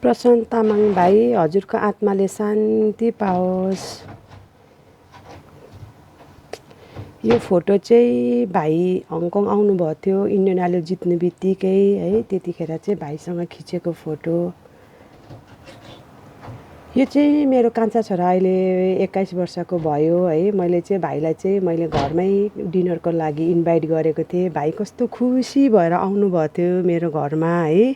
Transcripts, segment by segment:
प्रशान्त तामाङ भाइ, हजुरको आत्माले शान्ति पाओस्। यो फोटो चाहिँ भाइ हङकङ आउनुभएको थियो इन्डियन आइडल जित्ने बित्तिकै है, त्यतिखेर चाहिँ भाइसँग खिचेको फोटो। यो चाहिँ मेरो कान्छा छोरा अहिले 21 वर्षको भयो है। मैले चाहिँ भाइलाई चाहिँ मैले घरमै डिनरको लागि इन्भाइट गरेको थिएँ। भाइ कस्तो खुसी भएर आउनुभएको थियो मेरो घरमा है।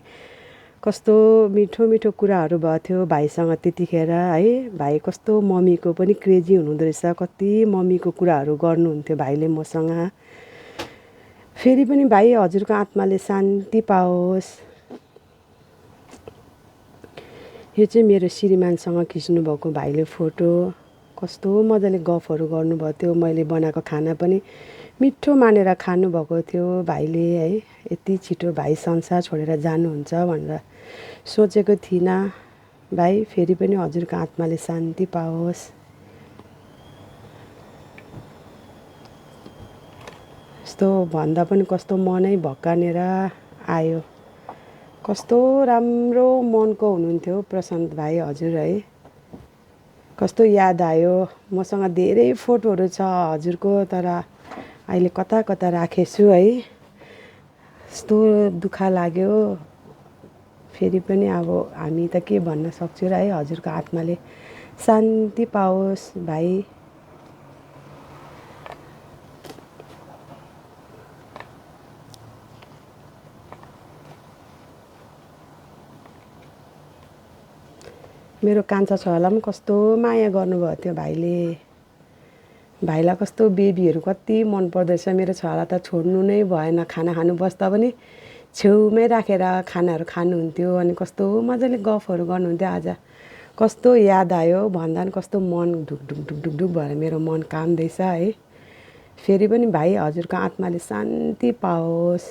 कस्तो मिठो मिठो कुराहरू भएको थियो भाइसँग त्यतिखेर है। भाइ कस्तो मम्मीको पनि क्रेजी हुनुहुँदो रहेछ, कति मम्मीको कुराहरू गर्नुहुन्थ्यो भाइले मसँग। फेरि पनि भाइ हजुरको आत्माले शान्ति पाओस्। यो चाहिँ मेरो श्रीमानसँग खिच्नुभएको भाइले फोटो। कस्तो मजाले गफहरू गर्नुभएको थियो। मैले बनाएको खाना पनि मिठो मानेर खानुभएको थियो भाइले है। यति छिटो भाइ संसार छोडेर जानुहुन्छ भनेर सोचेको थिइनँ। भाइ फेरि पनि हजुरको आत्माले शान्ति पाओस्। यस्तो भन्दा पनि कस्तो मनै भक्कानेर आयो। कस्तो राम्रो मनको हुनुहुन्थ्यो प्रशान्त भाइ हजुर है। कस्तो याद आयो। मसँग धेरै फोटोहरू छ हजुरको, तर अहिले कता कता राखेछु है। यस्तो दुःख लाग्यो। फेरि पनि अब हामी त के भन्न सक्छु र है। हजुरको आत्माले शान्ति पाओस् भाइ। मेरो कान्छा छोरालाई पनि कस्तो माया गर्नुभएको थियो भाइले। भाइलाई कस्तो बेबीहरू कति मन पर्दोरहेछ। मेरो छोरालाई त छोड्नु नै भएन। खाना खानु बस्दा पनि छेउमै राखेर खानाहरू खानुहुन्थ्यो। अनि कस्तो मजाले गफहरू गर्नुहुन्थ्यो। आज कस्तो याद आयो भन्दा पनि कस्तो मन ढुकढुक ढुकढुक ढुक भएर मेरो मन काम्दैछ है। फेरि पनि भाइ हजुरको आत्माले शान्ति पाओस्।